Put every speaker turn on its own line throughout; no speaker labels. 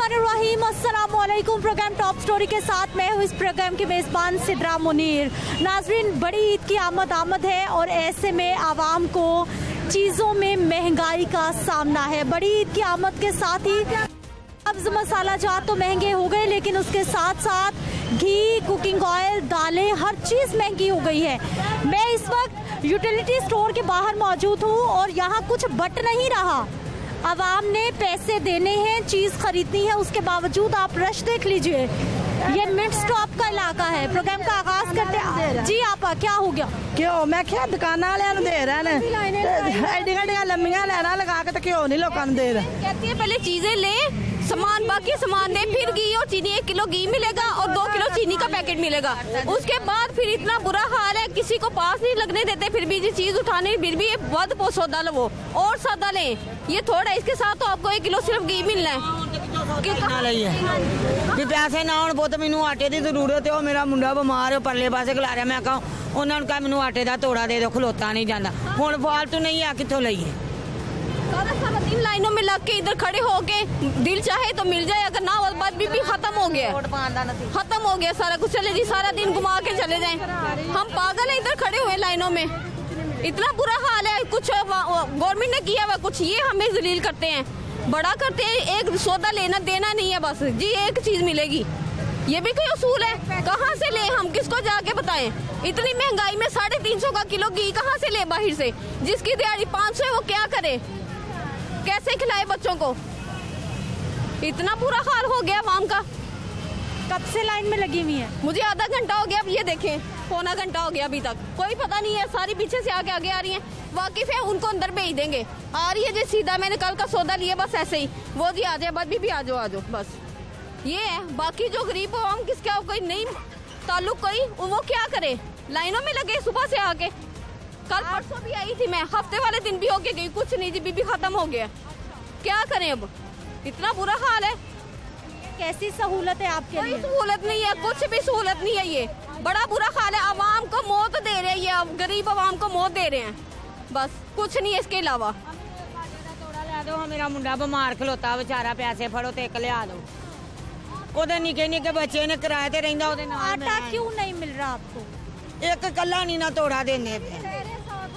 बिस्मिल्लाहिर्रहमानिर्रहीम, अस्सलाम वालेकुम। प्रोग्राम टॉप स्टोरी के साथ मैं हूँ इस प्रोग्राम की मेज़बान सिद्रा मुनीर। नाजरीन, बड़ी ईद की आमद है और ऐसे में आवाम को चीज़ों में महंगाई का सामना है। बड़ी ईद की आमद के साथ ही सब्ज़ मसाला जात तो महंगे हो गए, लेकिन उसके साथ साथ घी, कुकिंग ऑयल, दालें, हर चीज़ महंगी हो गई है। मैं इस वक्त यूटिलिटी स्टोर के बाहर मौजूद हूँ और यहाँ कुछ बट नहीं रहा। आवाम ने पैसे देने हैं, चीज़ खरीदनी है, उसके बावजूद आप रश देख लीजिए। ये मिड स्टॉप का इलाका है। प्रोग्राम का आगाज करते हैं। जी आपा, क्या हो गया?
क्यों मैं क्या दुकान वाले दे रहे हैं एडिया लंबिया लाइना लगा के, तो क्यों नहीं लोगों को दे रहे?
कहती है पहले चीजें ले, सामान बाकी सामान दे, फिर घी और चीनी 1 किलो घी मिलेगा और 2 किलो चीनी का पैकेट मिलेगा। उसके बाद फिर इतना बुरा हाल है, किसी को पास नहीं लगने देते, फिर भी चीज उठाने फिर भी बहुत सौदा लो और सौदा लें। ये थोड़ा इसके साथ तो आपको 1 किलो सिर्फ घी मिलना है
कि पैसे ना हो बहुत मैनू आटे की जरूरत है। मेरा मुंडा बीमार है, परले पासे खिला रहा। मैं कहा उन्होंने कहा मैनू आटे का तोड़ा दे दो, खलोता नहीं जाता। हुण फालतू नहीं है, कितों लईए?
सारा दिन लाइनों में लग के इधर खड़े होके दिल चाहे तो मिल जाए, अगर ना हो बात भी खत्म हो गया, खत्म हो गया सारा कुछ। चले जी, सारा दिन घुमा के चले जाएं। हम पागल हैं, इधर खड़े हुए लाइनों में। इतना बुरा हाल है। कुछ गवर्नमेंट ने किया हुआ, कुछ ये हमें जलील करते हैं, बड़ा करते हैं। एक सौदा लेना देना नहीं है, बस जी एक चीज मिलेगी। ये भी कोई उसूल है? कहाँ से ले, हम किसको जाके बताएं? इतनी महंगाई में 350 का किलो घी कहाँ से ले बाहर से? जिसकी दिहाड़ी 500 है वो क्या करे, कैसे खिलाए बच्चों को? इतना बुरा हाल हो गया आवाम का।
कब से लाइन में लगी हुई है?
मुझे आधा घंटा हो गया, अब ये देखें पौना घंटा हो गया, अभी तक कोई पता नहीं है। सारी पीछे से आगे आगे आ रही हैं, वाकिफ है उनको अंदर भेज देंगे। आ रही है जी सीधा, मैंने कल का सौदा लिया, बस ऐसे ही वो जी आ जाए, बस भी आ जाओ बस ये है। बाकी जो गरीब आवाम किसका कोई नहीं ताल्लुक, कोई वो क्या करे? लाइनों में लगे सुबह से आके। कल परसों भी आई थी मैं, हफ्ते वाले दिन भी होके गई, कुछ नहीं जी, बीबी खत्म हो गया। क्या करें अब? इतना बुरा हाल है।
कैसी सहूलत है आपके लिए?
कोई सहूलत नहीं है, कुछ भी सहूलत नहीं है। ये बड़ा बुरा हाल है। आवाम को मौत दे रहे हैं ये, अब गरीब आवाम को मौत दे रहे हैं, बस कुछ नहीं है इसके अलावा।
तोड़ा ला दो, मेरा मुंडा बीमार खलोता बेचारा, पैसे फड़ो तो एक लिया दो। ओदे निके निके बच्चे ने किराए ते रहिंदा, ओदे नाल
आटा क्यों नहीं मिल रहा आपको?
एक कल्ला नहीं ना तोड़ा देने पे।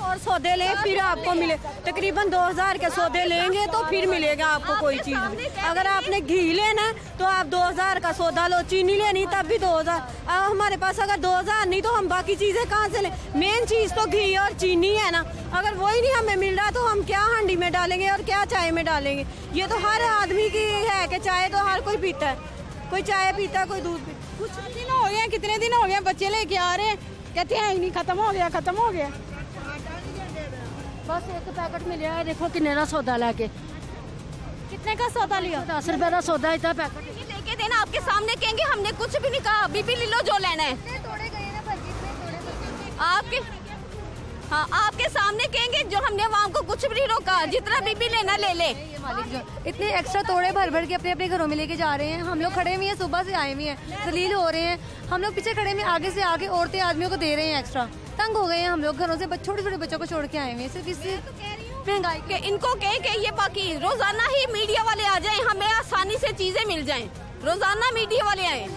और सौदे ले फिर आपको मिले, तकरीबन 2000 के सौदे लेंगे तो फिर मिलेगा आपको कोई चीज। अगर आपने घी लेना तो आप 2000 का सौदा लो, चीनी लेनी तब भी 2000। अब हमारे पास अगर 2000 नहीं तो हम बाकी चीजें कहाँ से लें? मेन चीज तो घी और चीनी है ना। अगर वही नहीं हमें मिल रहा तो हम क्या हांडी में डालेंगे और क्या चाय में डालेंगे? ये तो हर आदमी की है कि चाय तो हर कोई पीता है, कोई चाय पीता है, कोई दूध पीता।
कुछ दिन हो गए, कितने दिन हो गए बच्चे लेके आ रहे हैं, कहते हैं नहीं, खत्म हो गया, खत्म हो गया।
बस एक पैकेट मिला है, देखो कितने का सौदा लेके।
कितने का सौदा लिया?
10 रुपए का सौदा, इतना पैकेट
लेके देना। आपके सामने कहेंगे हमने कुछ भी नहीं कहा, बीबी ले लो जो लेना है। आपके हाँ, आपके सामने कहेंगे जो हमने आवाम को कुछ भी नहीं रोका, जितना बीबी लेना ले ले।
इतने एक्स्ट्रा तोड़े भर भर के अपने अपने घरों में लेके जा रहे हैं। हम लोग खड़े हुए हैं, सुबह से आए हुए हैं, जलील हो रहे हैं। हम लोग पीछे खड़े में आगे से आगे औरतें आदमियों को दे रहे हैं एक्स्ट्रा। तंग हो गए हैं हम लोग, घरों से छोटे छोटे बच्चों को छोड़ के आए हुए हैं सिर्फ इससे महंगाई
के। इनको कहें कि ये बाकी रोजाना ही मीडिया वाले आ जाएं, हमें आसानी से चीजें मिल जाएं, रोजाना मीडिया वाले आए,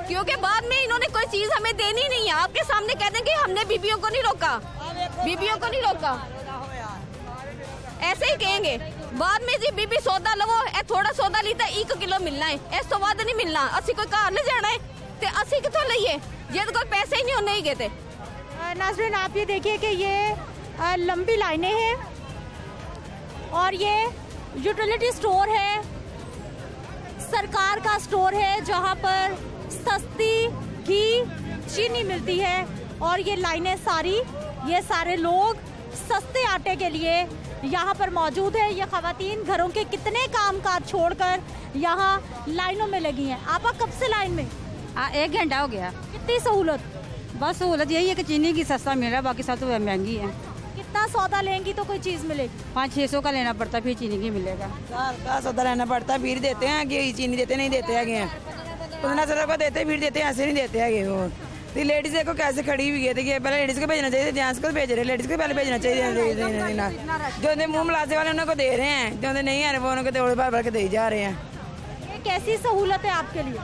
क्योंकि बाद में इन्होंने कोई चीज हमें देनी नहीं है। आपके सामने कह देंगे हमने बीबियों को नहीं रोका, बीबियों को नहीं रोका, ऐसे ही कहेंगे। बाद में जी बीबी सौदा लवो, थोड़ा सौदा लीता 1 किलो मिलना है, इस तो बाद नहीं मिलना। असी कोई घर ले जाना है ते असी कितों लईए, जे कोई पैसे ही नहीं होने ही गए।
नाज़रीन, आप ये देखिए कि ये लंबी लाइनें हैं और ये यूटिलिटी स्टोर है, सरकार का स्टोर है जहाँ पर सस्ती घी चीनी मिलती है। और ये लाइनें सारी, ये सारे लोग सस्ते आटे के लिए यहाँ पर मौजूद है। ये ख़वातीन घरों के कितने कामकाज छोड़कर यहाँ लाइनों में लगी हैं। आप कब से लाइन में?
1 घंटा हो गया।
कितनी सहूलत?
बस सहूलत यही है कि चीनी की सस्ता मिल रहा है, बाकी सब तो महंगी है।
कितना सौदा लेंगी तो कोई चीज़ मिलेगी?
500-600 का लेना पड़ता, फिर चीनी की मिलेगा।
का सौदा लेना पड़ता, फिर देते हैं कि चीनी देते नहीं देते है, 1500 को देते फिर देते हैं, ऐसे नहीं देते है। वो लेडीज देखो कैसे खड़ी हुई है, देखिए पहले लेडीज को भेजना चाहिए, जेंट्स को भेज रहे, लेडीज को पहले भेजना चाहिए। जो मुँह मिलासे वाले उनको दे रहे हैं, जो नहीं आ रहे वो उनको दौड़ भर भर के दे जा रहे हैं।
कैसी सहूलत है आपके लिए?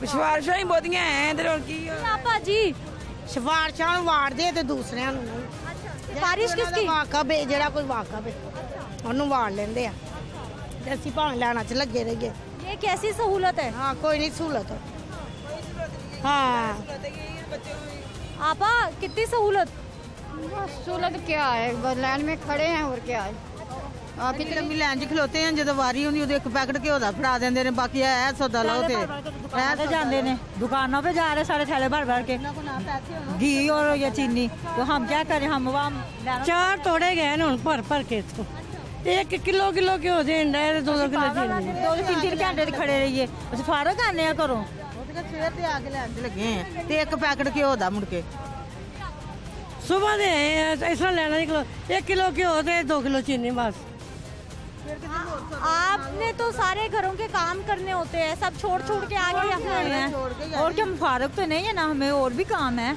सिफारिशां ही बहुतियां हैं इधर की।
आपा जी
ਸਿਫਾਰਸ਼ਾਂ ਨੂੰ ਵਾੜਦੇ ਤੇ ਦੂਸਰਿਆਂ ਨੂੰ ਨਹੀਂ।
बारिश किसकी?
ਵਾਕਫ ਹੈ, ਜਿਹੜਾ ਕੋਈ ਵਾਕਫ ਹੈ ਉਹਨੂੰ ਵਾੜ ਲੈਂਦੇ ਆ ਤੇ ਅਸੀਂ ਭਾਵੇਂ ਲੈਣਾ ਚ ਲੱਗੇ ਰਹੀਏ।
ये कैसी सहूलत है?
ਹਾਂ ਕੋਈ ਨਹੀਂ ਸਹੂਲਤ। हाँ
आपा कितनी सहूलत?
सहूलत क्या है, बस लाइन में खड़े हैं और क्या है।
ਆ ਕਿ ਲੰਮੀ ਲਾਈਨ 'ਚ ਖਲੋਤੇ ਆ, ਜਦੋਂ ਵਾਰੀ ਹੁੰਦੀ ਉਹਦੇ ਇੱਕ ਪੈਕਟ ਘਿਓ ਦਾ ਫੜਾ ਦਿੰਦੇ ਨੇ, ਬਾਕੀ ਇਹ ਸੌਦਾ ਲਾਓ ਤੇ
ऐसे जाते ने दुकानों पे जा रहे सारे थैले भर भर के घी और ये चीनी, तो हम क्या करें, हम वहाँ
चार तोड़े गए ना भर भर के इसको 1 किलो किलो घ्यो देन रहे 2 किलो चीनी।
2-3 घंटे खड़े रहिए, ਅਸੀਂ ਫਾਰਗ ਆਨੇ ਆ ਘਰੋਂ।
ਸਵੇਰ ਤੇ ਆ ਕੇ ਲੈਣ 'ਚ ਲੱਗੇ ਆ ਤੇ ਇੱਕ ਪੈਕਟ ਘਿਓ ਦਾ ਮੁੜ ਕੇ
सुबह दे आए हैं, ऐसा लेना 1 किलो घ्यो दे 2 किलो चीनी बस।
आपने तो सारे घरों के काम करने होते हैं, सब छोड़ छोड़ के आगे यहाँ आए हैं।
और क्या, हम फारग तो नहीं है ना, हमें और भी काम है।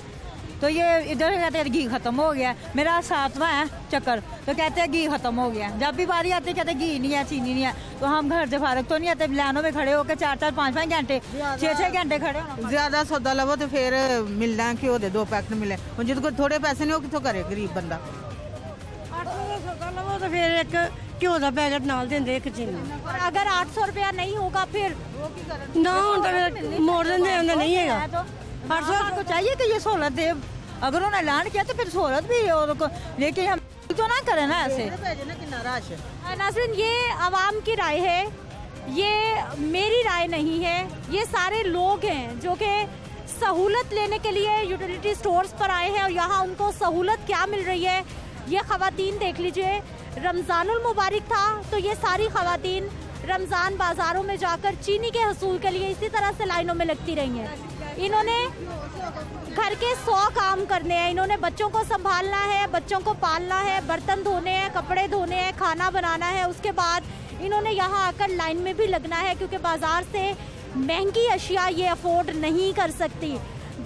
तो ये इधर कहते हैं घी खत्म हो गया, मेरा 7वां है चक्कर, तो कहते हैं घी खत्म हो गया। जब भी बारी आती है कहते हैं घी नहीं है, चीनी नहीं है, तो हम घर से फारग तो नहीं आते, लाइनों में खड़े होकर 4-4, 5-5 घंटे 6-6 घंटे खड़े होना।
ਜ਼ਿਆਦਾ ਸੌਦਾ ਲਵੋ ਤੇ ਫਿਰ ਮਿਲਦਾ ਘਿਓ ਦੇ 2 ਪੈਕਟ ਮਿਲੇ। ਹੁਣ ਜਿਹਦੇ ਕੋਲ ਥੋੜੇ ਪੈਸੇ ਨੇ ਉਹ ਕਿੱਥੋਂ ਕਰੇ ਗਰੀਬ ਬੰਦਾ।
800 ਦਾ ਸੌਦਾ ਲਵੋ ਤਾਂ ਫਿਰ ਇੱਕ ਘਿਓ ਦਾ ਪੈਕਟ ਨਾਲ ਦਿੰਦੇ, ਇੱਕ ਚੀਨੀ।
और अगर 800 रुपया नहीं होगा फिर?
ਨਾ ਹੁਣ ਤਾਂ ਫਿਰ ਮੋੜ ਦਿੰਦੇ ਆਂਦਾ नहीं है।
800 को चाहिए कि ये सहूलत दे, अगर उन्होंने ऐलान किया तो फिर सहूलत भी और लेकिन हम तो ना करें ना ऐसे।
नाज़रीन, ये आवाम की राय है, ये मेरी राय नहीं है, ये सारे लोग हैं जो कि सहूलत लेने के लिए यूटिलिटी स्टोर्स पर आए हैं और यहाँ उनको सहूलत क्या मिल रही है ये ख़वातीन देख लीजिए। रमज़ानुल मुबारक था तो ये सारी ख़वातीन रमज़ान बाज़ारों में जाकर चीनी के हसूल के लिए इसी तरह से लाइनों में लगती रही हैं। इन्होंने घर के 100 काम करने हैं, इन्होंने बच्चों को संभालना है, बच्चों को पालना है, बर्तन धोने हैं, कपड़े धोने हैं, खाना बनाना है। उसके बाद इन्होंने यहाँ आकर लाइन में भी लगना है क्योंकि बाज़ार से महंगी अशिया ये अफोर्ड नहीं कर सकती।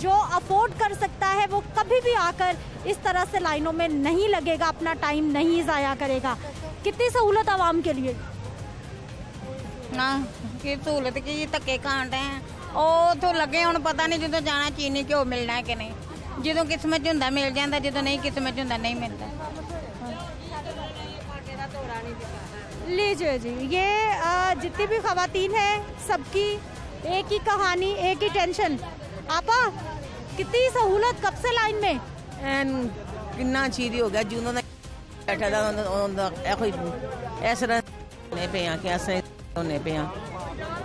जो अफोर्ड कर सकता है वो कभी भी आकर इस तरह से लाइनों में नहीं लगेगा, अपना टाइम नहीं ज़ाया करेगा। कितनी सहूलत आवाम के लिए
ना की सहूलत की धक्के खाण रहे हैं। ਉਹ ਤੋਂ ਲੱਗੇ ਹੁਣ ਪਤਾ ਨਹੀਂ ਜਦੋਂ ਜਾਣਾ ਚੀਨੀ ਘਿਓ ਮਿਲਣਾ ਹੈ ਕਿ नहीं, ਜਦੋਂ किस्मत ਚ ਹੁੰਦਾ ਮਿਲ ਜਾਂਦਾ, ਜਦੋਂ नहीं किस्मत ਚ ਹੁੰਦਾ नहीं मिलता।
लीजिए जी, ये जितनी भी ख़वातीन हैं सबकी एक ही कहानी, एक ही टेंशन। आपा कितनी सहूलत, कब से लाइन में?
ਕਿੰਨਾ ਚੀਜ਼ ਹੋ ਗਿਆ ਜਦੋਂ ਦਾ ਬੈਠਾ ਦਾ ਉਹਦਾ ਇਹੋ ਇਸ ਤਰ੍ਹਾਂ ਨੇ ਪਿਆ ਕਿ ਅਸੀਂ ਹੋਣੇ ਪਿਆ।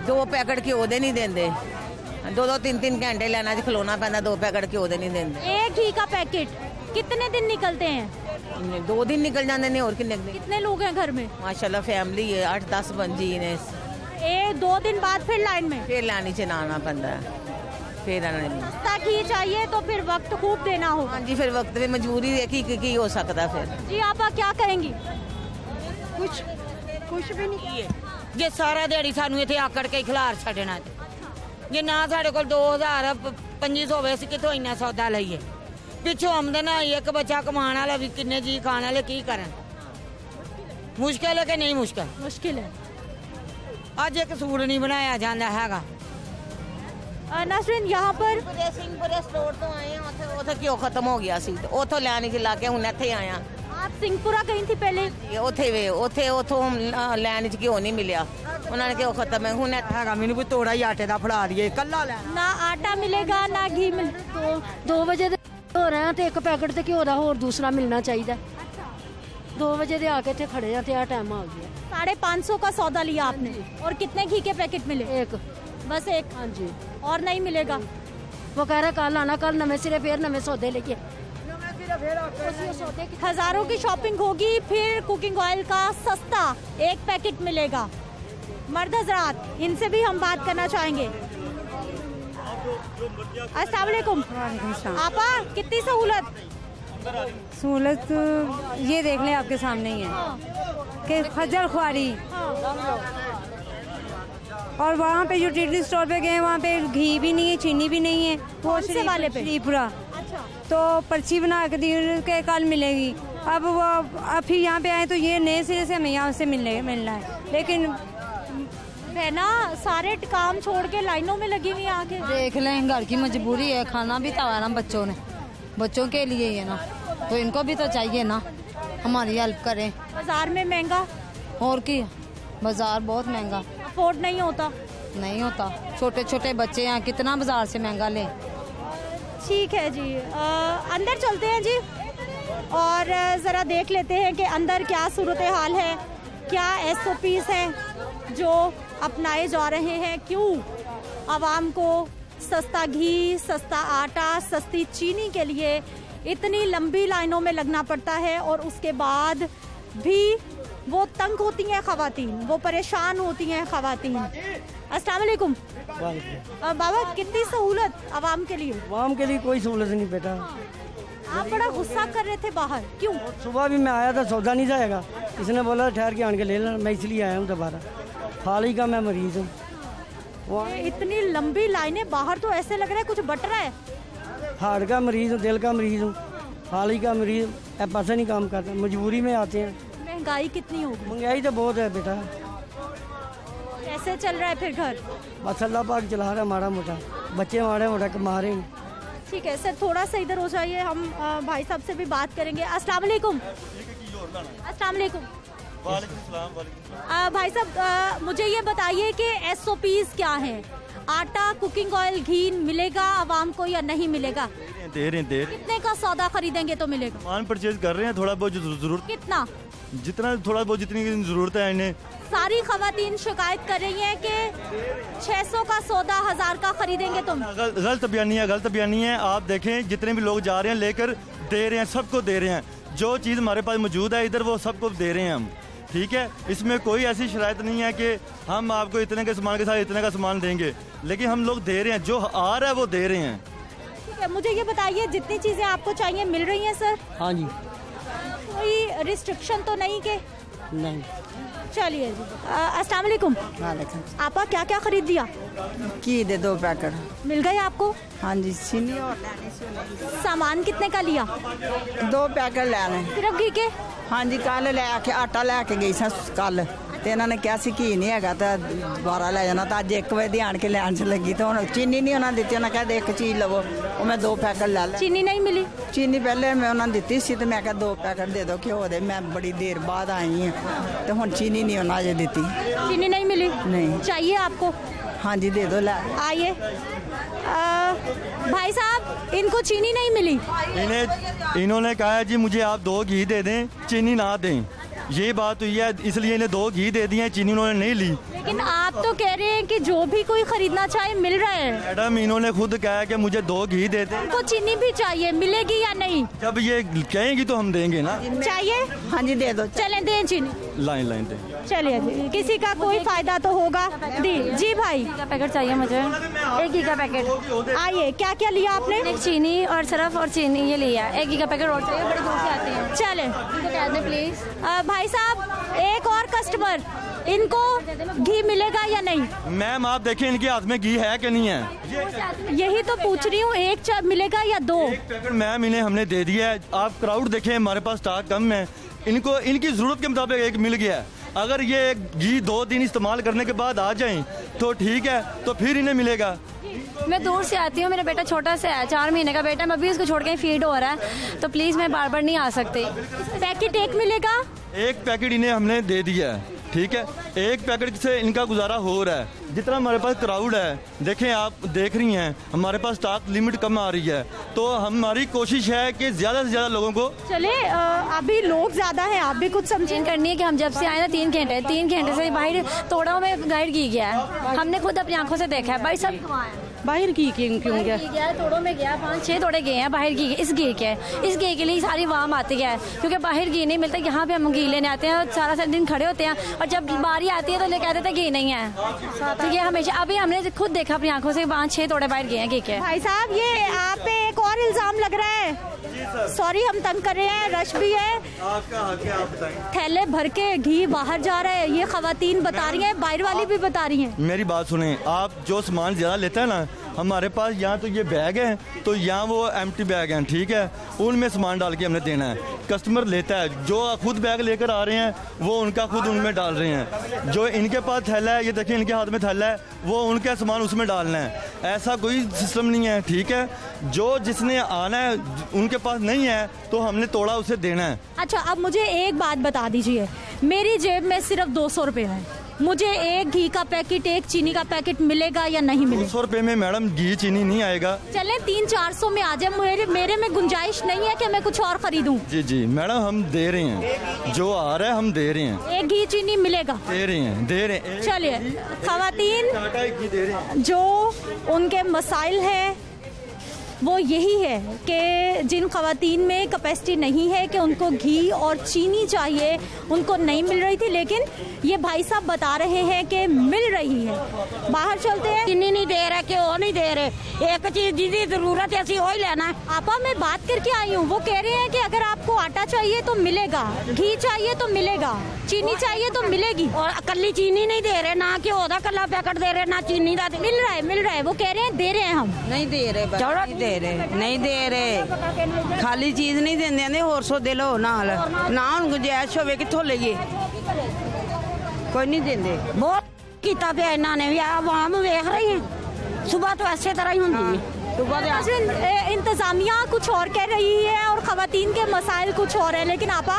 2 ਪੈਕਟ ਘਿਓ ਦੇ ਨਹੀਂ ਦਿੰਦੇ, 2-2 3-3 घंटे लाइन च खलोना पैंदा, 2 पैकट घिओ दे नहीं देंगे।
एक घी का पैकेट कितने दिन निकलते हैं?
2 दिन निकल जाते हैं। और कितने दिन?
कितने लोग हैं घर में?
माशाल्लाह फैमिली है, 8-10 जी ने।
2 दिन बाद फिर लाइन में,
फिर लाइन च आना पैंदा, फिर
सस्ता घी चाहिए तो फिर वक्त खूब देना होगा।
हाँ जी, फिर वक्त में मजबूरी देखी की हो सकता। फिर
जी आपा क्या करेंगी?
कुछ भी नहीं।
ਜੇ ਸਾਰਾ ਦਿਹਾੜੀ ਸਾਨੂੰ ਇੱਥੇ ਆਕੜ ਕੇ ਖਿਲਾਰ ਛੱਡਣਾ, ਜੇ ਨਾ ਸਾਡੇ ਕੋਲ 2000-2500 ਹੋਵੇ ਅਸੀਂ ਕਿੱਥੋਂ ਇੰਨਾ ਸੌਦਾ ਲਈਏ। ਪਿੱਛੋਂ ਆਮਦਨ ਆਈ, ਇੱਕ ਬੱਚਾ ਕਮਾਉਣ ਵਾਲਾ ਵੀ, ਕਿੰਨੇ ਜੀ ਖਾਣ ਵਾਲੇ ਕੀ ਕਰਨ। ਮੁਸ਼ਕਿਲ ਹੈ ਕਿ ਨਹੀਂ ਮੁਸ਼ਕਿਲ?
मुश्किल है।
ਅੱਜ ਇੱਕ ਸੂਟ ਨਹੀਂ ਬਣਾਇਆ ਜਾਂਦਾ ਹੈਗਾ।
नाज़रीन, यहाँ पर
ਸਿੰਘਪੁਰੇ ਸਟੋਰ ਤੋਂ ਆਏ ਹਾਂ, ਉੱਥੇ ਘਿਓ ਖਤਮ ਹੋ ਗਿਆ ਸੀ, ਉੱਥੋਂ ਲੈਣ ਕੇ ਲਾ ਕੇ ਹੁਣ ਇੱਥੇ ਆਇਆ।
आप सिंहपुरा गई थी पहले?
ਉੱਥੋਂ ਲੈਣ ਚ ਘਿਓ ਨਹੀਂ ਮਿਲਿਆ, ਉਹਨਾਂ ਨੇ ਘਿਓ ਖਤਮ ਹੈ। ਹੁਣ
ਹੈਗਾ ਮੈਨੂੰ ਕੋਈ ਤੋੜਾ ਹੀ ਆਟੇ ਦਾ ਫੜਾ ਦਈਏ, ਕੱਲਾ ਲੈਣਾ।
ना आटा मिलेगा ना घी मिल।
2 ਵਜੇ ਦੇ ਹੋ ਰਹੇ ਆ ਤੇ ਇੱਕ ਪੈਕਟ ਤੇ ਘਿਓ ਦਾ ਹੋਰ ਦੂਸਰਾ ਮਿਲਣਾ ਚਾਹੀਦਾ। 2 ਵਜੇ ਦੇ ਆ ਕੇ ਇੱਥੇ ਖੜੇ ਆ ਤੇ ਆ ਟਾਈਮ ਆ ਗਿਆ।
550 का सौदा लिया आपने और कितने घी के पैकेट मिले?
एक,
बस एक।
हाँ जी।
और नहीं मिलेगा?
वो कह रहा कल आना, कल नवे सिरे फिर नवे सौदे लेके।
हजारों की शॉपिंग होगी, फिर कुकिंग ऑयल का सस्ता 1 पैकेट मिलेगा। मर्द हजरात, इनसे भी हम बात करना चाहेंगे। अस्सलाम वालेकुम। आपा कितनी सहूलत?
सहूलत ये देख लें आपके सामने ही है कि खजल ख्वारी। और वहाँ पे यूटिलिटी स्टोर पे गए, वहाँ पे घी भी नहीं है, चीनी भी नहीं है। वो
से वाले पे?
श्रीपुरा। तो पर्ची बना के दी के कल मिलेगी। अब फिर यहाँ पे आए तो ये नए सिरे से हमें यहाँ से मिलना है, लेकिन
बहना सारे काम छोड़ के लाइनों में लगी हुई आके।
देख लें, घर की मजबूरी है, खाना भी तो है ना बच्चों के लिए ही है ना, तो इनको भी तो चाहिए ना हमारी हेल्प करें।
बाजार में महंगा
और की, बाजार बहुत महंगा,
अफोर्ड नहीं होता।
छोटे छोटे बच्चे हैं, कितना बाजार से महंगा लें।
ठीक है जी, अंदर चलते हैं जी और ज़रा देख लेते हैं कि अंदर क्या सूरत हाल है, क्या SOPs हैं जो अपनाए जा रहे हैं, क्यों आवाम को सस्ता घी, सस्ता आटा, सस्ती चीनी के लिए इतनी लंबी लाइनों में लगना पड़ता है और उसके बाद भी वो तंग होती हैं ख़वातीन, वो परेशान होती हैं ख़वातीन। अस्सलाम वालेकुम। बाबा, कितनी सहूलत आवाम के लिए?
आवाम के लिए कोई सहूलत नहीं बेटा।
आप बड़ा गुस्सा कर रहे थे बाहर, क्यों?
सुबह भी मैं आया था, सौदा नहीं जाएगा, इसने बोला ठहर के आन के ले लेना, मैं इसलिए आया हूँ दोबारा। हाल ही का मैं मरीज हूँ।
इतनी लंबी लाइनें बाहर, तो ऐसे लग रहा है कुछ बट रहा है।
हार्ट का मरीज हूँ, दिल का मरीज हूँ, हाल ही का मरीज, पैसा नहीं काम करता, मजबूरी में आते हैं।
महंगाई कितनी होगी?
महंगाई तो बहुत है बेटा।
कैसे चल रहा है फिर घर?
बस अल्लाह पाक चला रहा है, माड़ा मोटा, बच्चे माड़ा मोटा कमा रहे हैं।
ठीक है सर, थोड़ा सा इधर हो जाइए, हम भाई साहब से भी बात करेंगे। अस्सलाम वालेकुम। अस्सलाम वालेकुम। भाई साहब, मुझे ये बताइए कि SOPs क्या हैं? आटा, कुकिंग ऑयल, घी मिलेगा आवाम को या नहीं मिलेगा?
दे रहे हैं।
कितने का सौदा खरीदेंगे तो मिलेगा?
सामान परचेज कर रहे हैं, थोड़ा बहुत जरूरत।
कितना?
जितना थोड़ा बहुत, जितनी जरूरत है इन्हें।
सारी खवातीन शिकायत कर रही हैं कि 600 का सौदा 1000 का खरीदेंगे तुम।
गलत बयानी है। आप देखें, जितने भी लोग जा रहे हैं लेकर दे रहे हैं, सबको दे रहे हैं। जो चीज़ हमारे पास मौजूद है इधर, वो सबको दे रहे हैं हम। ठीक है, इसमें कोई ऐसी शरायत नहीं है कि हम आपको इतने के सामान के साथ इतने का सामान देंगे, लेकिन हम लोग दे रहे हैं, जो आ रहा है वो दे रहे हैं।
ठीक है, मुझे ये बताइए, जितनी चीज़ें आपको चाहिए मिल रही हैं सर?
हाँ जी।
कोई रिस्ट्रिक्शन तो नहीं के?
नहीं।
चलिए जी। अस्सलाम वालेकुम। आपा क्या क्या खरीद लिया?
घी दे 2 पैकेट
मिल गए आपको?
हाँ जी। चीनी और लेनी।
सामान कितने का लिया?
2 पैकेट लेने।
सिर्फ घी के?
हाँ जी, कल लैके आटा लैके गई सा कल, तो इन्होंने कहा सी घी नहीं है तो दोबारा ले जाना, तो अज 1 बजे आन के लैन च लगी, तो हम चीनी नहीं उन्होंने दी, उन्हें कहते 1 चीज़ लवो, वो मैं 2 पैकेट ले ली।
चीनी नहीं मिली? चीनी
पहले मैं उन्होंने दी सी, तो मैं क्या 2 पैकेट दे दो घ्यो दे, मैं बड़ी देर बाद आई हूँ, तो हम चीनी नहीं उन्होंने अजे दी।
चीनी नहीं मिली?
नहीं।
चाहिए आपको?
हाँ जी, दे दो। ला
आइए भाई साहब, इनको चीनी नहीं मिली?
इन्होंने कहा है जी मुझे आप 2 घी दे दें, चीनी ना दें, ये बात हुई है, इसलिए इन्हें 2 घी दे दिए, चीनी उन्होंने नहीं ली।
लेकिन आप तो कह रहे हैं कि जो भी कोई खरीदना चाहे मिल रहा है।
मैडम, इन्होंने खुद कहा है कि मुझे 2 घी दे दें।
उनको चीनी भी चाहिए, मिलेगी या नहीं?
जब ये कहेंगी तो हम देंगे ना।
चाहिए?
हाँ जी, दे दो।
चलें, दें चीनी।
लाइन दें।
चलिए जी, किसी का कोई फायदा तो होगा। दी जी भाई।
का पैकेट चाहिए मुझे, 1 घी का पैकेट।
आइए, क्या क्या लिया आपने?
1 चीनी और सरफ और चीनी ये लिया, 1 घी का पैकेट और चाहिए, बड़ी दूर से आते हैं।
चले
कह दें प्लीज।
भाई साहब, एक और कस्टमर, इनको घी मिलेगा या नहीं?
मैम, आप देखें इनके हाथ में घी है कि नहीं है,
यही तो पूछ रही हूँ, 1 मिलेगा या 2?
1 पैकेट मैम इन्हें हमने दे दिया है। आप क्राउड देखें, हमारे पास स्टॉक कम है, इनको इनकी जरूरत के मुताबिक 1 मिल गया है। अगर ये घी 2 दिन इस्तेमाल करने के बाद आ जाएं तो ठीक है, तो फिर इन्हें मिलेगा।
मैं दूर से आती हूँ, मेरा बेटा छोटा सा है, 4 महीने का बेटा, मैं अभी उसको छोड़ के फीड हो रहा है, तो प्लीज मैं बार बार नहीं आ सकती।
पैकेट 1 मिलेगा?
1 पैकेट इन्हें हमने दे दिया है, ठीक है। 1 पैकेट से इनका गुजारा हो रहा है। जितना हमारे पास क्राउड है, देखें, आप देख रही हैं, हमारे पास स्टॉक लिमिट कम आ रही है, तो हमारी कोशिश है कि ज़्यादा से ज़्यादा लोगों को।
चले, अभी लोग ज़्यादा हैं, आप भी कुछ समझें
करनी है कि हम जब से आए ना 3 घंटे से बाहर तोड़ों में गाइड की गया है, हमने खुद अपनी आंखों से देखा है। भाई सब
बाहर की क्यों
गया? तोड़ों में गया, 5-6 तोड़े गए हैं बाहर घी, इस घी के लिए सारी वाम आती है, क्योंकि बाहर घी नहीं मिलता। यहाँ पे हम घी लेने आते हैं और सारा दिन खड़े होते हैं, और जब बारी आती है तो ले कहते थे घी नहीं है। तो ये हमेशा, अभी हमने खुद देखा अपनी आंखों से, 5-6 तोड़े बाहर गए हैं घी के।
भाई साहब, ये आप पे एक और इल्जाम लग रहा है। सॉरी, हम तंग कर रहे हैं, रश भी है।
आपका हक है, आप बताएं।
थैले भर के घी बाहर जा रहा है, ये खवातीन बता रही हैं, बाहर वाली भी बता रही हैं।
मेरी बात सुने, आप जो सामान ज्यादा लेते हैं ना, हमारे पास यहाँ तो ये बैग हैं, तो यहाँ वो एम्प्टी बैग हैं, ठीक है, उनमें सामान डाल के हमने देना है। कस्टमर लेता है, जो खुद बैग लेकर आ रहे हैं वो उनका खुद उनमें डाल रहे हैं। जो इनके पास थैला है, ये देखिए इनके हाथ में थैला है, वो उनका सामान उसमें डालना है। ऐसा कोई सिस्टम नहीं है, ठीक है। जो जिसने आना है, उनके पास नहीं है तो हमने तोड़ा उसे देना है।
अच्छा, अब मुझे एक बात बता दीजिए, मेरी जेब में सिर्फ 200 रुपये है, मुझे एक घी का पैकेट, एक चीनी का पैकेट मिलेगा या नहीं मिलेगा?
200 रुपये में मैडम घी चीनी नहीं आएगा।
चले 300-400 में आ जाए, मेरे में गुंजाइश नहीं है कि मैं कुछ और खरीदूं।
जी जी मैडम, हम दे रहे हैं, जो आ रहा है हम दे रहे हैं।
एक घी चीनी मिलेगा?
दे रहे हैं।
चलिए, खवातीन जो उनके मसाइल हैं वो यही है कि जिन खवातीन में कैपेसिटी नहीं है कि उनको घी और चीनी चाहिए, उनको नहीं मिल रही थी, लेकिन ये भाई साहब बता रहे हैं कि मिल रही है। बाहर चलते हैं।
चीनी नहीं दे रहे, क्यों नहीं दे रहे? एक चीज जिसकी जरूरत है असी वही लेना है।
आपा मैं बात करके आई हूँ, वो कह रहे हैं कि अगर आपको आटा चाहिए तो मिलेगा, घी चाहिए तो मिलेगा, चीनी चाहिए तो मिलेगी।
और कल्ली चीनी नहीं दे रहे, ना घ्यो का कल्ला पैकेट दे रहे, ना चीनी का।
मिल रहा है, वो कह रहे हैं दे रहे हैं हम।
नहीं दे रहे, खाली चीज नहीं देंगे, होर सौदे लो नाल ना हुण गुंजाइश होवे कित्थों लईए, कोई नहीं देंगे।
बहुत कीता पे इन्होंने भी, आवाम वेख रही है, सुबह तो ऐसे तरह ही होंगी है।
इंतजामिया कुछ और कह रही है और खवातीन के मसाइल कुछ और है, लेकिन आपा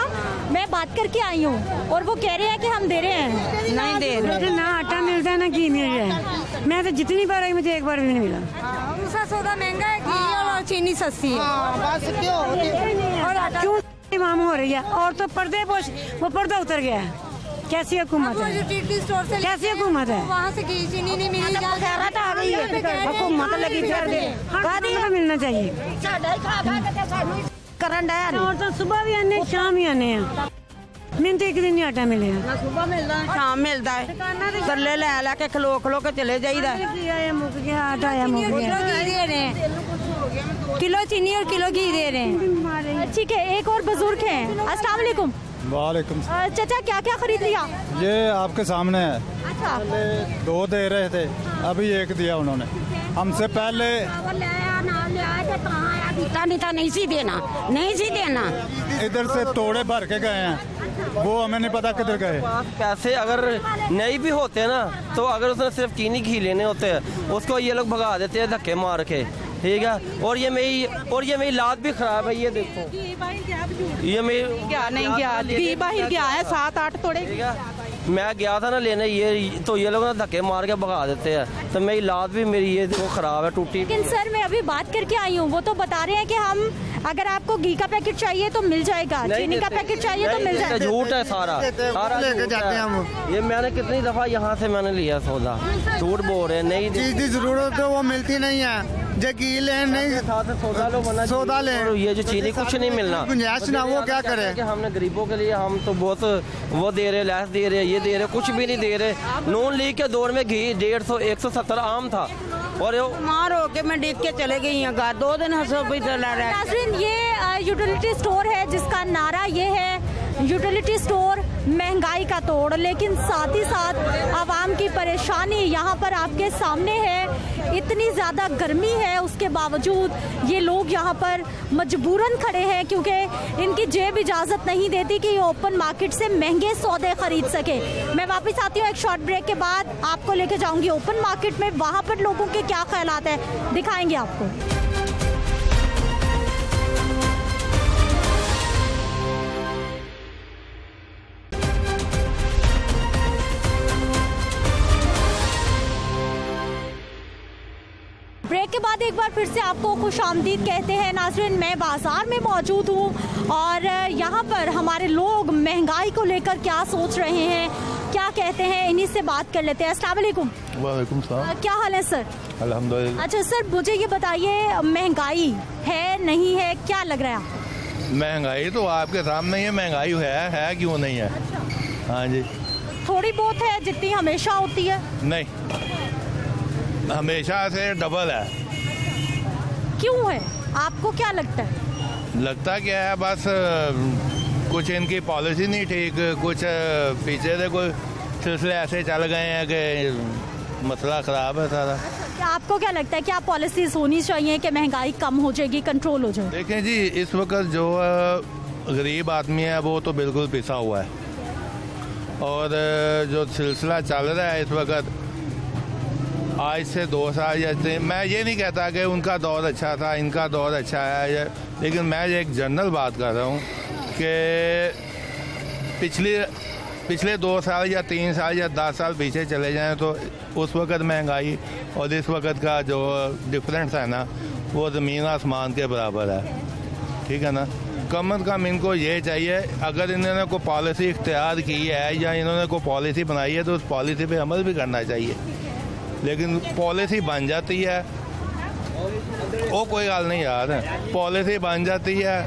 मैं बात करके आई हूँ और वो कह रहे हैं कि हम दे रहे हैं।
नहीं दे रहे,
ना आटा मिलता है ना घी मिल रहा है। मैं तो जितनी बार आई मुझे एक बार भी नहीं मिला। दूसरा सौदा महंगा है, घी और चीनी सस्ती है। और क्यों इमाम हो रही है? और तो पर्दे पोश, वो पर्दा उतर गया है। कैसी हुकूमत है? कैसी हुकूमत है?
वहाँ से घी चीनी नहीं मिली,
खैरत आ गई है, हुकूमत लगी फिर
मिलना चाहिए।
करंट है
और तो सुबह भी आने, शाम ही आने हैं। मैंने तो एक दिन नहीं आटा मिले।
सुबह मिलता है, शाम मिलता है, तले लै के खलो के चले जाइदा।
मुक गया आटा, या मुक गया।
दे रहे हैं, किलो चीनी और किलो घी दे रहे हैं।
ठीक है, एक और बुजुर्ग हैं। अस्सलाम वालेकुम।
वालेकुम।
चाचा क्या क्या खरीद लिया?
ये आपके सामने है।
अच्छा।
पहले 2 दे रहे थे, अभी 1 दिया उन्होंने। हमसे पहले
नहीं सी देना।
इधर से तोड़े भर के गए हैं, वो हमें नहीं पता किधर गए।
पैसे अगर नहीं भी होते ना, तो अगर उसने सिर्फ चीनी घी लेने होते हैं, उसको ये लोग भगा देते हैं धक्के मार के, ठीक है। और ये मेरी लात भी खराब है, ये देखो, ये मेरी
क्या नहीं गया, घी बाहर गया है 7-8 तोड़े।
मैं गया था ना लेने, ये लोग ना धक्के मार के भगा देते हैं, तो मेरी लात भी मेरी ये देखो खराब है, टूटी।
लेकिन सर मैं अभी बात करके आई हूँ, वो तो बता रहे हैं कि हम अगर आपको घी का पैकेट चाहिए तो मिल जाएगा, चीनी का पैकेट चाहिए तो मिल जाएगा।
झूठ है सारा
लेके जाते हैं हम।
ये मैंने कितनी दफा यहाँ से मैंने लिया सौदा, झूठ बोल रहे हैं। नहीं
चीज की जरूरत है वो मिलती नहीं है, जो घी ले नहीं सौदा ले,
ये जो चीनी कुछ नहीं मिलना,
गुंजाइश ना, वो क्या करे।
हमने गरीबों के लिए हम तो बहुत वो दे रहे, लैस दे रहे, ये दे रहे, कुछ भी नहीं दे रहे। नून लीग के दौर में घी 150-170 आम था, और
मार होके मैं देख के चले गई हूँ, 2 दिन
नाज़रीन ये यूटिलिटी स्टोर है जिसका नारा ये है यूटिलिटी स्टोर महंगाई का तोड़, लेकिन साथ ही साथ आवाम की परेशानी यहाँ पर आपके सामने है। इतनी ज़्यादा गर्मी है, उसके बावजूद ये लोग यहाँ पर मजबूरन खड़े हैं क्योंकि इनकी जेब इजाज़त नहीं देती कि ये ओपन मार्केट से महंगे सौदे खरीद सके। मैं वापस आती हूँ एक शॉर्ट ब्रेक के बाद, आपको लेके जाऊँगी ओपन मार्केट में, वहाँ पर लोगों के क्या ख्यालात है दिखाएंगे आपको। ब्रेक के बाद एक बार फिर से आपको खुशामदीद कहते हैं। नाज़रीन मैं बाज़ार में मौजूद हूँ और यहाँ पर हमारे लोग महंगाई को लेकर क्या सोच रहे हैं, क्या कहते हैं, इन्हीं से बात कर लेते हैं। अस्सलाम वालेकुम।
वालेकुम सलाम।
क्या हाल है सर?
अल्हम्दुलिल्लाह।
अच्छा सर मुझे ये बताइए, महंगाई है नहीं है, क्या लग रहा है आपको?
महंगाई तो आपके सामने ही है, महंगाई है क्यों नहीं है। हाँ जी,
थोड़ी बहुत है जितनी हमेशा होती है?
नहीं, हमेशा से डबल है।
क्यों है, आपको क्या लगता है?
लगता क्या है, बस कुछ इनकी पॉलिसी नहीं ठीक, कुछ पीछे से कोई सिलसिले ऐसे चल गए हैं कि मसला खराब है सारा।
आपको क्या लगता है क्या पॉलिसीज होनी चाहिए कि महंगाई कम हो जाएगी, कंट्रोल हो जाए?
देखें जी, इस वक्त जो गरीब आदमी है वो तो बिल्कुल पिसा हुआ है, और जो सिलसिला चल रहा है इस वक्त आज से 2 साल या मैं ये नहीं कहता कि उनका दौर अच्छा था, इनका दौर अच्छा है, लेकिन मैं एक जनरल बात कर रहा हूँ कि पिछले 2 साल या 3 साल या 10 साल पीछे चले जाएं तो उस वक्त महंगाई और इस वक्त का जो डिफरेंस है ना, वो ज़मीन आसमान के बराबर है। ठीक है ना, कम अज़ कम इनको ये चाहिए, अगर इन्होंने कोई पॉलिसी इख्तियार की है या इन्होंने कोई पॉलिसी बनाई है तो उस पॉलिसी पे अमल भी करना चाहिए। लेकिन पॉलिसी बन जाती है वो कोई गल नहीं यार, पॉलिसी बन जाती है,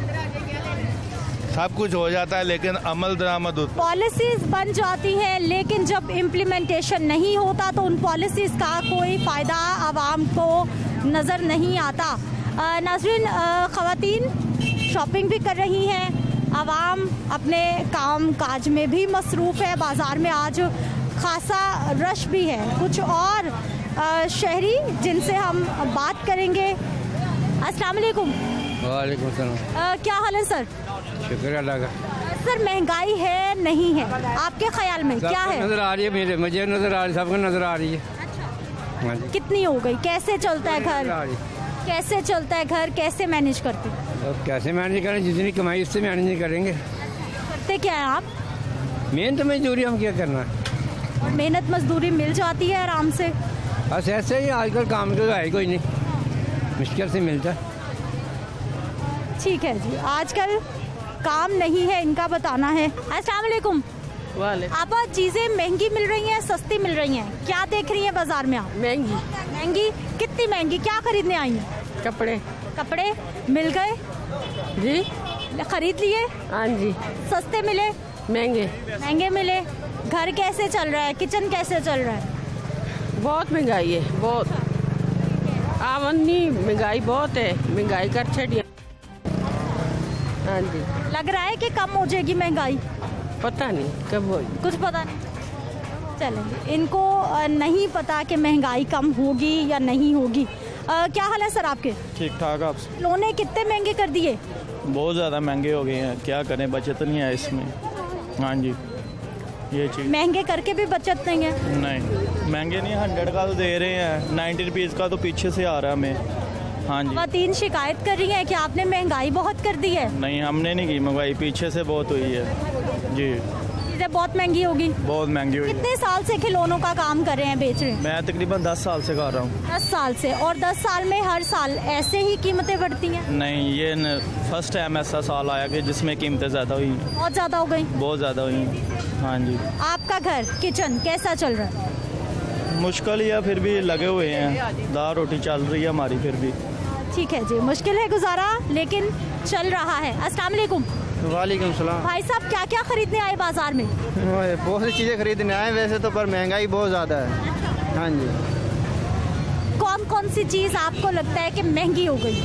सब कुछ हो जाता है, लेकिन अमल दरामद
पॉलिसीज बन जाती है लेकिन जब इम्प्लीमेंटेशन नहीं होता तो उन पॉलिसीज का कोई फ़ायदा आवाम को नज़र नहीं आता। नाज़रीन, ख़वातीन शॉपिंग भी कर रही हैं, आवाम अपने काम काज में भी मसरूफ़ है, बाज़ार में आज खासा रश भी है। कुछ और शहरी जिनसे हम बात करेंगे। अस्सलाम वालेकुम।
वालेकुम सलाम।
क्या हाल है सर?
शुक्र अल्लाह का।
सर महंगाई है नहीं है आपके ख्याल में क्या है?
नजर आ रही है, मुझे नजर आ रही है, सबको नजर आ रही है।
अच्छा, कितनी हो गई? कैसे चलता है घर? कैसे चलता है घर? कैसे मैनेज करते?
कैसे मैनेज करें, जितनी कमाई उससे मैनेज नहीं करेंगे।
करते क्या है आप?
मेहनत मजदूरी, हम क्या करना है।
मेहनत मजदूरी मिल जाती है आराम से?
बस ऐसे ही, आजकल काम तो है कोई नहीं, मुश्किल से मिलता है।
ठीक है जी, आजकल काम नहीं है इनका बताना है। अस्सलाम वालेकुम। आप चीजें महंगी मिल रही हैं, सस्ती मिल रही हैं, क्या देख रही हैं बाजार में आप?
महंगी।
महंगी? कितनी महंगी? क्या खरीदने आई हैं?
कपड़े।
कपड़े मिल गए
जी?
खरीद लिए?
हाँ जी।
सस्ते मिले?
महंगे।
महंगे मिले। घर कैसे चल रहा है? किचन कैसे चल रहा है?
बहुत महंगाई है, बहुत आमदनी महंगाई बहुत है, महंगाई कर छड़ी। हाँ जी।
लग रहा है कि कम हो जाएगी महंगाई?
पता नहीं कब होगी,
कुछ पता नहीं। चलेंगे, इनको नहीं पता कि महंगाई कम होगी या नहीं होगी। क्या हाल है सर आपके?
ठीक ठाक। आप
लोने कितने महंगे कर दिए?
बहुत ज़्यादा महंगे हो गए हैं, क्या करें, बचत नहीं है इसमें। हाँ जी, ये चीज़।
महंगे करके भी बचत नहीं है?
नहीं, महंगे नहीं, 100 का तो दे रहे हैं, 90 रुपीज़ का तो पीछे से आ रहा है हमें। हाँ जी।
ख़वातीन शिकायत कर रही हैं कि आपने महंगाई बहुत कर दी है।
नहीं, हमने नहीं की महंगाई, पीछे से बहुत हुई है जी।
चीज़ें बहुत महंगी होगी?
बहुत महंगी हुई।
कितने साल से खिलौनों का काम कर रहे हैं, बेच रहे हैं?
मैं तकरीबन 10 साल से कर रहा हूँ।
10 साल से? और 10 साल में हर साल ऐसे ही कीमतें बढ़ती हैं?
नहीं, ये फर्स्ट टाइम ऐसा साल आया कि जिसमें कीमतें ज़्यादा हुई।
बहुत ज़्यादा हो गई? बहुत
ज़्यादा हुई। हाँ जी।
आपका घर, किचन कैसा चल रहा है?
मुश्किल ही है, फिर भी लगे हुए हैं, दाल रोटी चल रही है हमारी फिर भी।
ठीक है जी, मुश्किल है गुजारा लेकिन चल रहा है। अस्सलाम वालेकुम।
वालेकुम सलाम।
भाई साहब, क्या क्या खरीदने आए बाजार में?
बहुत सी चीज़ें खरीदने आए वैसे तो, पर महंगाई बहुत ज़्यादा है। हाँ जी।
कौन कौन सी चीज़ आपको लगता है कि महंगी हो गई?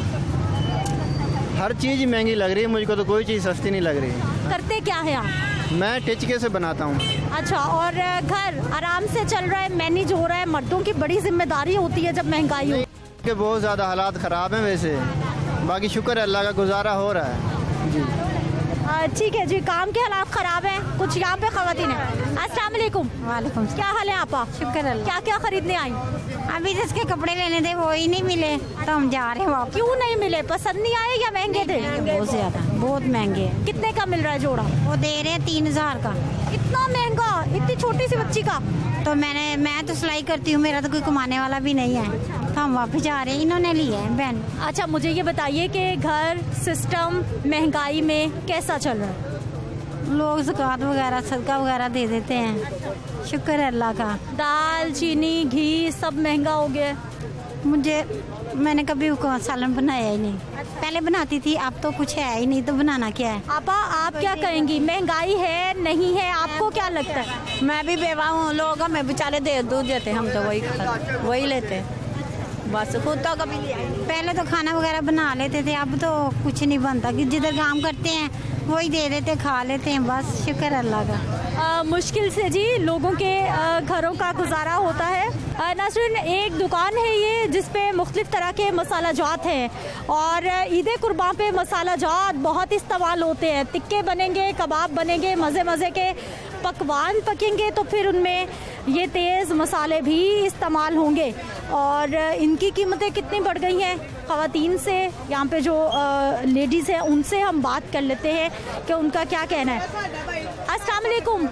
हर चीज़ ही महंगी लग रही है मुझको, तो कोई चीज़ सस्ती नहीं लग रही।
करते क्या है आप?
मैं टिचके से बनाता हूँ।
अच्छा, और घर आराम से चल रहा है, मैनेज हो रहा है? मर्दों की बड़ी जिम्मेदारी होती है जब महंगाई हो।
के बहुत ज़्यादा हालात ख़राब हैं वैसे, बाकी शुक्र है अल्लाह का, गुजारा हो रहा है जी।
ठीक है जी, काम के हालात ख़राब हैं, कुछ यहाँ पे ख़वातीन हैं। अस्सलाम वालेकुम।
वालेकुम।
क्या हाल है आपा?
शुक्र अल्लाह।
क्या क्या खरीदने आई?
अभी जिसके कपड़े लेने थे वो ही नहीं मिले तो हम जा रहे हैं वापस।
क्यों नहीं मिले? पसंद नहीं आए या महंगे थे?
बहुत ज़्यादा, बहुत महंगे हैं।
कितने का मिल रहा है जोड़ा?
वो दे रहे हैं 3000 का।
इतना महंगा? इतनी छोटी सी बच्ची का?
तो मैं तो सिलाई करती हूँ, मेरा तो कोई कमाने वाला भी नहीं है, तो हम वापस जा रहे हैं, इन्होंने लिया है बहन।
अच्छा, मुझे ये बताइए कि घर सिस्टम महंगाई में कैसा चल रहा है?
लोग ज़कात वगैरह सदका वगैरह दे देते हैं, शुक्र है अल्लाह का।
दाल चीनी घी सब महंगा हो गया।
मैंने कभी सालन बनाया ही नहीं, पहले बनाती थी, अब तो कुछ है ही नहीं, तो बनाना क्या है।
आपा, आप क्या कहेंगी, महंगाई है नहीं है, आपको क्या लगता है?
मैं भी बेवा हूँ, लोग हमें बेचारे दूध देते, हम तो वही लेते बस, खुद तो कभी
पहले तो खाना वगैरह बना लेते थे, अब तो कुछ नहीं बनता, कि जिधर काम करते हैं वही दे देते, खा लेते हैं, बस शुक्र अल्लाह का।
मुश्किल से जी लोगों के घरों का गुजारा होता है। नाज़रीन, एक दुकान है ये जिसपे मुख्तलिफ तरह के मसाला जात हैं और ईद कुर्बान पे मसाला जात बहुत इस्तेमाल होते हैं। टिक्के बनेंगे, कबाब बनेंगे, मज़े मज़े के पकवान पकेंगे तो फिर उनमें ये तेज़ मसाले भी इस्तेमाल होंगे। और इनकी कीमतें कितनी बढ़ गई हैं, ख़वातीन से, यहाँ पे जो लेडीज़ हैं उनसे हम बात कर लेते हैं कि उनका क्या कहना है। अस्सलाम वालेकुम।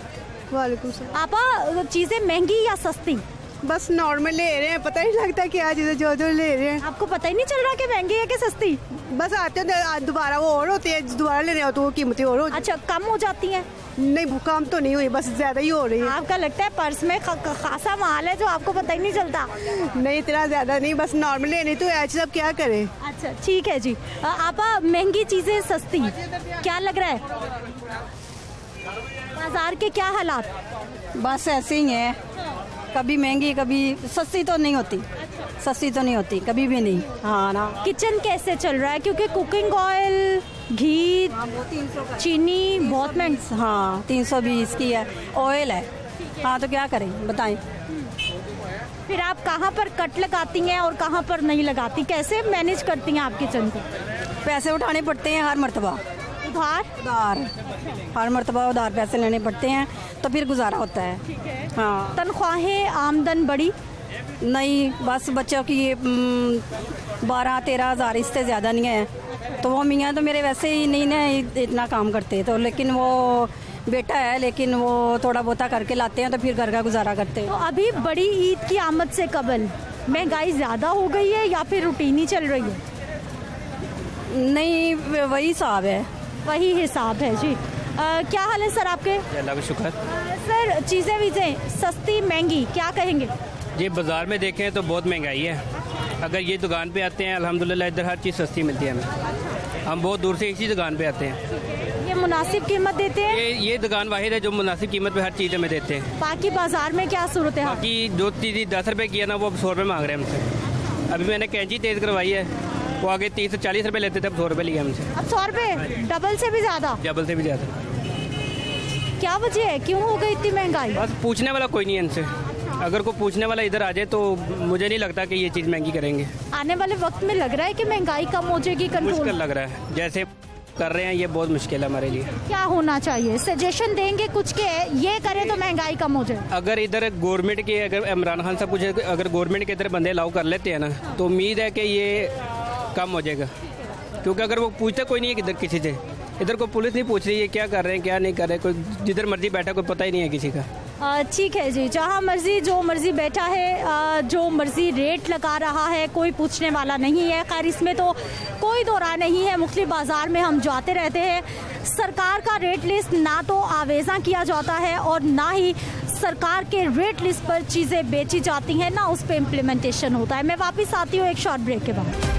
वालेकुम सलाम।
आपा, चीज़ें महंगी या सस्ती?
बस नॉर्मल ले रहे हैं, पता नहीं लगता क्या चीज़ें जो ले रहे हैं।
आपको पता ही नहीं चल रहा कि महंगी है कि सस्ती?
बस आते हैं दोबारा वो और होती है, दोबारा ले रहे हो तो वो कीमतें और होती।
अच्छा, कम हो जाती हैं?
नहीं, कम तो नहीं हुई, बस ज्यादा ही हो रही है।
आपका लगता है पर्स में खासा माल है जो आपको पता ही नहीं चलता?
नहीं, इतना ज्यादा नहीं, बस नॉर्मल लेनी तो ऐसे अब क्या करें।
अच्छा, ठीक है जी। आपा, महंगी चीजें सस्ती, क्या लग रहा है बाजार के क्या हालात?
बस ऐसे ही है, कभी महंगी कभी सस्ती तो नहीं होती। सस्ती तो नहीं होती कभी भी नहीं। हाँ ना।
किचन कैसे चल रहा है? क्योंकि कुकिंग ऑयल, घी, चीनी बहुत महंगी।
हाँ, 320 की है, ऑयल है। हाँ, तो क्या करें बताएं।
फिर आप कहाँ पर कट लगाती हैं और कहाँ पर नहीं लगाती? कैसे मैनेज करती हैं आप किचन को?
पैसे उठाने पड़ते हैं हर मर्तबा।
उधार?
हर मर्तबा उधार पैसे लेने पड़ते हैं तो फिर गुजारा होता है। हाँ।
तनख्वाहें, आमदन बढ़ी?
नहीं, बस बच्चों की 12-13 हज़ार, इससे ज़्यादा नहीं है। तो वो मियाँ तो मेरे वैसे ही नहीं ना इतना काम करते, तो लेकिन वो बेटा है, लेकिन वो थोड़ा बहुता करके लाते हैं तो फिर घर का गुजारा करते हैं।
तो अभी बड़ी ईद की आमद से कबल महंगाई ज़्यादा हो गई है या फिर रूटीन ही चल रही है?
नहीं, वही हिसाब है।
वही हिसाब है जी। क्या हाल है सर आपके?
अल्लाह का शुक्र।
सर, चीज़ें वीज़ें सस्ती महंगी क्या कहेंगे?
ये बाज़ार में देखें तो बहुत महंगाई है। अगर ये दुकान पे आते हैं अल्हम्दुलिल्लाह इधर हर चीज़ सस्ती मिलती है हमें। हम बहुत दूर से इसी दुकान पे आते हैं।
ये मुनासिब कीमत देते हैं?
ये दुकान वाहिद है जो मुनासिब कीमत पे हर चीज़ हमें देते हैं।
बाकी बाजार में क्या सूरत है?
बाकी जो चीज़ 10 रुपये की है ना, वो 100 रुपये मांग रहे हैं हमसे। अभी मैंने कैंची तेज़ करवाई है, वो आगे 30 से 40 रुपये लेते थे, अब 100 रुपये लिए हमसे।
अब 100 रुपये? डबल से भी ज़्यादा?
डबल से भी ज़्यादा।
क्या वजह है, क्यों हो गई इतनी महंगाई?
बस पूछने वाला कोई नहीं है इनसे। अगर कोई पूछने वाला इधर आ जाए तो मुझे नहीं लगता कि ये चीज़ महंगी करेंगे।
आने वाले वक्त में लग रहा है कि महंगाई कम हो जाएगी, कंट्रोल?
मुश्किल लग रहा है, जैसे कर रहे हैं ये बहुत मुश्किल है हमारे लिए।
क्या होना चाहिए? सजेशन देंगे कुछ के ये करें तो महंगाई कम हो जाए?
अगर इधर गवर्नमेंट के, अगर इमरान खान साहब कुछ अगर गवर्नमेंट के इधर बंदे अलाउ कर लेते हैं ना, तो उम्मीद है कि ये कम हो जाएगा। क्योंकि अगर वो पूछते कोई नहीं है किधर किसी से, इधर को पुलिस नहीं पूछ रही है क्या कर रहे हैं क्या नहीं कर रहे, कोई जिधर मर्जी बैठा कोई पता ही नहीं है किसी का।
ठीक है जी, जहाँ मर्जी जो मर्जी बैठा है, जो मर्जी रेट लगा रहा है, कोई पूछने वाला नहीं है। खैर, इसमें तो कोई दो राय नहीं है। मुख्तलिफ बाज़ार में हम जाते रहते हैं, सरकार का रेट लिस्ट ना तो आवेज़ा किया जाता है और ना ही सरकार के रेट लिस्ट पर चीज़ें बेची जाती हैं, ना उस पर इम्प्लीमेंटेशन होता है। मैं वापस आती हूँ एक शॉर्ट ब्रेक के बाद।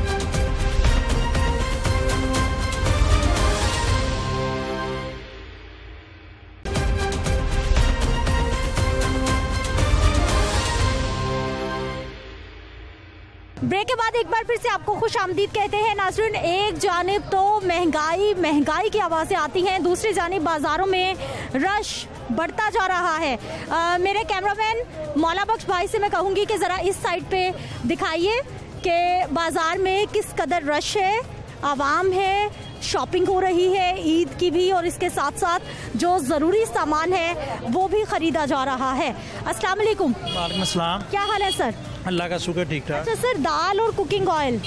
ब्रेक के बाद एक बार फिर से आपको खुश आमदीद कहते हैं नाज़रीन। एक जानिब तो महंगाई की आवाज़ें आती हैं, दूसरी जानिब बाज़ारों में रश बढ़ता जा रहा है। मेरे कैमरामैन मौला बख्श भाई से मैं कहूँगी कि ज़रा इस साइड पे दिखाइए कि बाज़ार में किस कदर रश है, आवाम है, शॉपिंग हो रही है ईद की भी, और इसके साथ साथ जो ज़रूरी सामान है वो भी ख़रीदा जा रहा है। अस्सलाम वालेकुम।
वालेकुम अस्सलाम।
क्या हाल है सर?
अल्लाह का शुक्र, ठीक ठाक।
अच्छा सर, दाल और कुकिंग ऑयल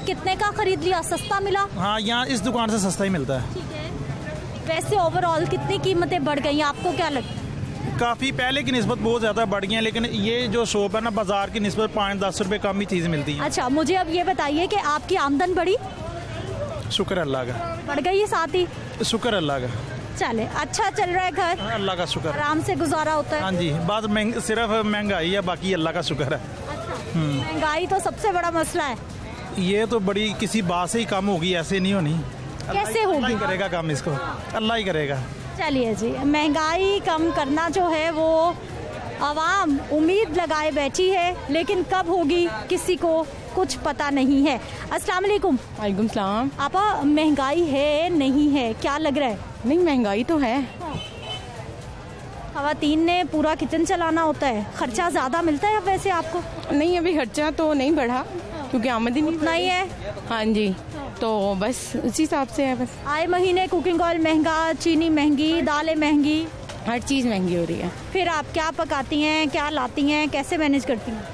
कितने का खरीद लिया? सस्ता मिला?
हाँ, यहाँ इस दुकान से सस्ता ही मिलता है।
ठीक है। वैसे ओवरऑल कितनी कीमतें बढ़ गई, आपको क्या लगता है?
काफ़ी पहले की निस्बत बहुत ज़्यादा बढ़ गई हैं, लेकिन ये जो शॉप है ना, बाजार की निस्बत 5-10 रुपये कम ही चीज़ मिलती है।
अच्छा, मुझे अब ये बताइए कि आपकी आमदन बढ़ी?
शुक्र अल्लाह का।
बढ़ गई है साथ ही?
शुक्र अल्लाह का।
चले, अच्छा चल रहा है घर?
अल्लाह का शुक्र,
आराम से गुजारा होता है?
हाँ जी, बात सिर्फ महंगाई है, बाकी अल्लाह का शुक्र है।
महंगाई तो सबसे बड़ा मसला है।
ये तो बड़ी किसी बात से ही कम होगी, ऐसे नहीं होनी।
कैसे होगी?
अल्लाह ही करेगा काम, इसको अल्लाह ही करेगा।
चलिए जी, महंगाई कम करना जो है वो आवाम उम्मीद लगाए बैठी है, लेकिन कब होगी किसी को कुछ पता नहीं है। अस्सलाम वालेकुम।
वालेकुम सलाम।
आपा, महंगाई है नहीं है, क्या लग रहा है?
नहीं, महंगाई तो है।
खवातीन ने पूरा किचन चलाना होता है, खर्चा ज़्यादा मिलता है अब वैसे आपको?
नहीं, अभी खर्चा तो नहीं बढ़ा क्योंकि आमदनी
उतना ही है।
हाँ जी, तो बस उसी हिसाब से है। बस
आए महीने कुकिंग ऑयल महंगा, चीनी महंगी, दालें महंगी,
हर चीज़ महंगी हो रही है।
फिर आप क्या पकाती हैं, क्या लाती हैं, कैसे मैनेज करती हैं?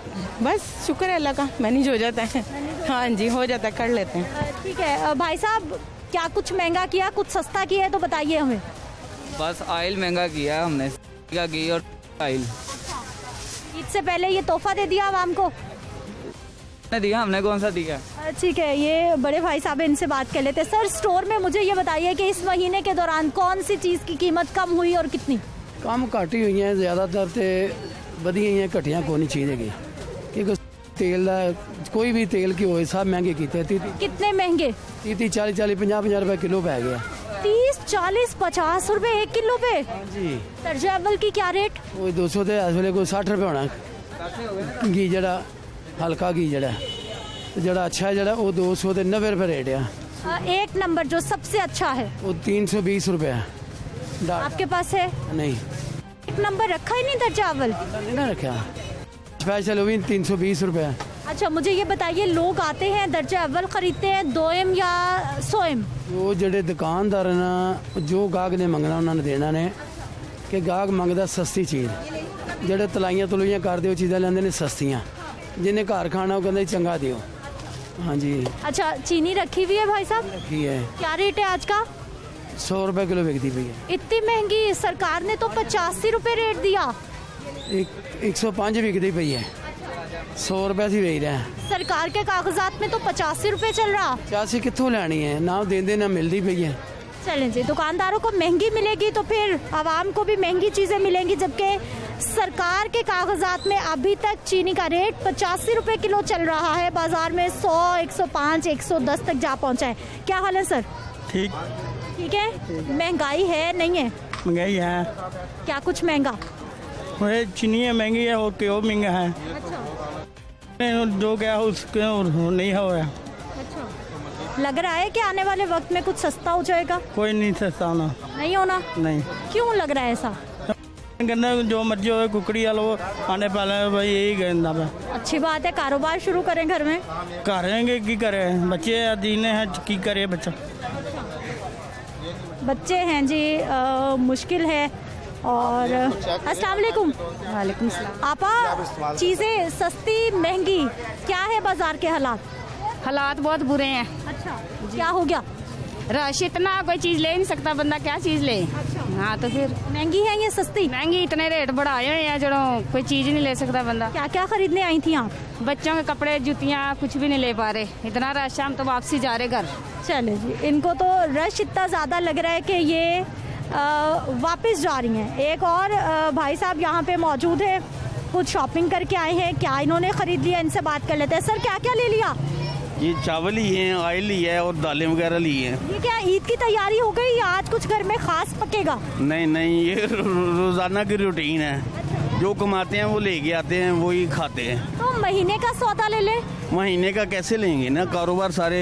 बस शुक्र है अल्लाह का, मैनेज हो जाता है। हाँ जी, हो जाता है, कर लेते हैं।
ठीक है भाई साहब, क्या कुछ महंगा किया, कुछ सस्ता किया है तो बताइए हमें।
बस ऑयल महंगा किया है हमने, घी और ऑयल।
ईद से पहले ये तोहफा दे दिया आवाम को?
दिया हमने, कौन सा दिया?
ठीक है, ये बड़े भाई साहब, इनसे बात कर लेते हैं। सर, स्टोर में मुझे ये बताइए कि इस महीने के दौरान कौन सी चीज़ की कीमत कम हुई और कितनी?
कम घट ही हुई है, ज़्यादातर तो वधिया ही घटिया कोई नहीं चीज़ है क्योंकि तेल कोई भी तेल की हो सब महंगे किए।
कितने महंगे?
30, 40, 50 रुपए किलो पै गया।
30, 40, 50 रुपए 1 किलो पे?
जी।
दर्जा अव्वल की क्या रेट?
वो 200 ते इस वेले कोई 60 रुपए होना। घी जड़ा हल्का घी जड़ा अच्छा है जड़ा वो 200 ते 90 रुपए रेट है।
एक नंबर जो सबसे अच्छा है
वो 320 रुपए है।
आपके पास है?
नहीं,
एक नंबर रखा ही नहीं दर्जा अव्वल?
नहीं रखा, स्पेशल वो भी 320 रुपए है।
अच्छा, मुझे ये बताइए, लोग आते हैं दर्जा अव्वल खरीदते हैं दोएम या सोएम?
वो जड़े दुकानदार है ना, जो गाहक ने मंगना उन्होंने देना ने कि गाहक मंगदा सस्ती चीज़। जड़े तलाइयां तलुइयां करते वो चीज़ां लेंदे ने सस्तियां, जिन्हें घर खाना वो कहते चंगा दियो। हाँ जी। अच्छा,
चीनी रखी हुई है भाई साहब?
रखी है।
क्या रेट है आज का?
100 रुपए किलो बिकती पई है।
इतनी महंगी? सरकार ने तो 85 रुपए रेट दिया।
105 बिकती पई है, 100 रुपए से बेच रहे हैं।
सरकार के कागजात में तो 85 रुपए चल रहा।
85 कितों लेनी है, ना देंदे ना मिलती पई है।
चलें जी, दुकानदारों को महंगी मिलेगी तो फिर आवाम को भी महंगी चीजें मिलेंगी, जबकि सरकार के कागजात में अभी तक चीनी का रेट 85 रुपए किलो चल रहा है। बाजार में 100, 105, 110 तक जा पहुंचा है। क्या हाल है सर?
ठीक
है। महंगाई है नहीं है?
महंगाई है।
क्या कुछ महंगा?
चीनी है महंगी है और क्यों महंगा है? जो क्या उसके नहीं हो रहा।
लग रहा है कि आने वाले वक्त में कुछ सस्ता हो जाएगा?
कोई नहीं सस्ता होना।
नहीं होना?
नहीं।
क्यों लग रहा है ऐसा?
जो मर्जी हो, कुकड़ी वालो आने पहले भाई यही कहना है।
अच्छी बात है, कारोबार शुरू करें घर में।
करेंगे की करें, बच्चे दीने हैं की करे बच्चा।
बच्चे हैं जी, मुश्किल है। और अस्सलाम वालेकुम।
वालेकुम सलाम।
आपा, चीज़ें सस्ती महंगी, क्या है बाजार के हालात?
हालात बहुत बुरे हैं।
अच्छा, क्या हो गया?
रश इतना, कोई चीज ले नहीं सकता बंदा, क्या चीज ले।
अच्छा।
हाँ, तो फिर
महंगी है ये सस्ती?
महंगी, इतने रेट बढ़ाए हुए हैं जो कोई चीज ही नहीं ले सकता बंदा।
क्या क्या खरीदने आई थी आप?
बच्चों के कपड़े, जुतियाँ, कुछ भी नहीं ले पा रहे, इतना रश। हम तो वापसी जा रहे घर।
चले जी, इनको तो रश इतना ज्यादा लग रहा है कि ये वापस जा रही हैं। एक और भाई साहब यहाँ पे मौजूद है, कुछ शॉपिंग करके आए हैं। क्या इन्होंने खरीद लिया, इनसे बात कर लेते हैं। सर, क्या क्या ले लिया?
ये चावल ही है, ऑयल ही है और दालें वगैरह ली हैं।
ये क्या ईद की तैयारी हो गई या आज कुछ घर में खास पकेगा?
नहीं नहीं, ये रोजाना की रूटीन है। जो कमाते हैं वो लेके आते हैं, वही खाते हैं।
तो महीने का सौदा ले ले?
महीने का कैसे लेंगे ना, कारोबार सारे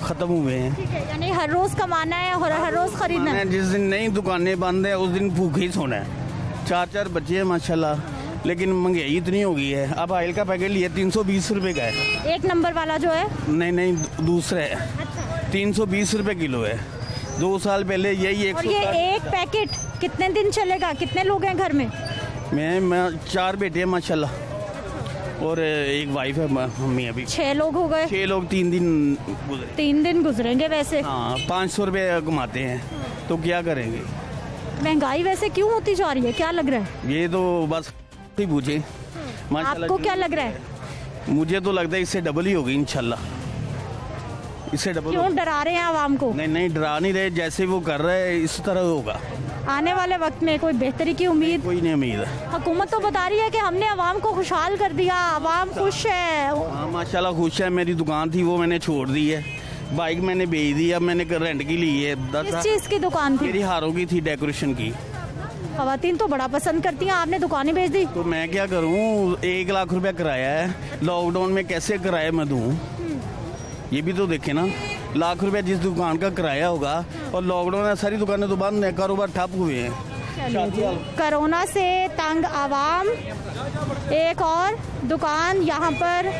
खत्म हुए हैं।
ठीक है, यानी हर रोज कमाना है और हर रोज खरीदना है।
जिस दिन नई दुकानें बंद है उस दिन भूखे ही सोना है। 4 बच्चे हैं माशाल्लाह, लेकिन महंगाई इतनी हो गई है। अब ऑयल का पैकेट लिया 320 रुपए का है।
एक नंबर वाला जो है?
नहीं, दूसरा है। अच्छा। 320 रुपए किलो है। 2 साल पहले यही 100।
और ये एक पैकेट कितने दिन चलेगा? कितने लोग हैं घर में?
मैं 4 बेटे हैं माशाल्लाह, और एक वाइफ है, मम्मी अभी।
6 लोग हो गए।
6 लोग 3 दिन गुजरे।
3 दिन गुजरेंगे वैसे।
हाँ, 500 रुपए कमाते हैं तो क्या करेंगे।
महंगाई वैसे क्यों होती जा रही है, क्या लग रहा है?
ये तो बस ही पूछे।
आपको क्या लग रहा है?
मुझे तो लगता है इससे डबल ही होगी इंशाल्लाह। इससे डबल।
क्यों डरा रहे हैं आवाम को?
नहीं, डरा नहीं रहे, जैसे वो कर रहे हैं इस तरह होगा।
आने वाले वक्त में कोई बेहतरी की उम्मीद?
कोई नहीं उम्मीद है।
हुकूमत तो बता रही है कि हमने आवाम को खुशहाल कर दिया, आवाम खुश है।
हाँ माशाल्लाह खुश है। मेरी दुकान थी वो मैंने छोड़ दी है, बाइक मैंने बेच दी, अब मैंने रेंट की ली है।
किस चीज़ की दुकान थी?
मेरी हारों की थी, डेकोरेशन की।
खवातीन तो बड़ा पसंद करती हैं, आपने दुकानें बेच दी।
तो मैं क्या करूं, 1 लाख रुपया किराया है, लॉकडाउन में कैसे किराया मैं दूं? ये भी तो देखे ना, लाख रुपया जिस दुकान का किराया होगा, और लॉकडाउन में सारी दुकानें तो बंद है, कारोबार ठप हुए हैं।
कोरोना से तंग आवाम, एक और दुकान यहाँ पर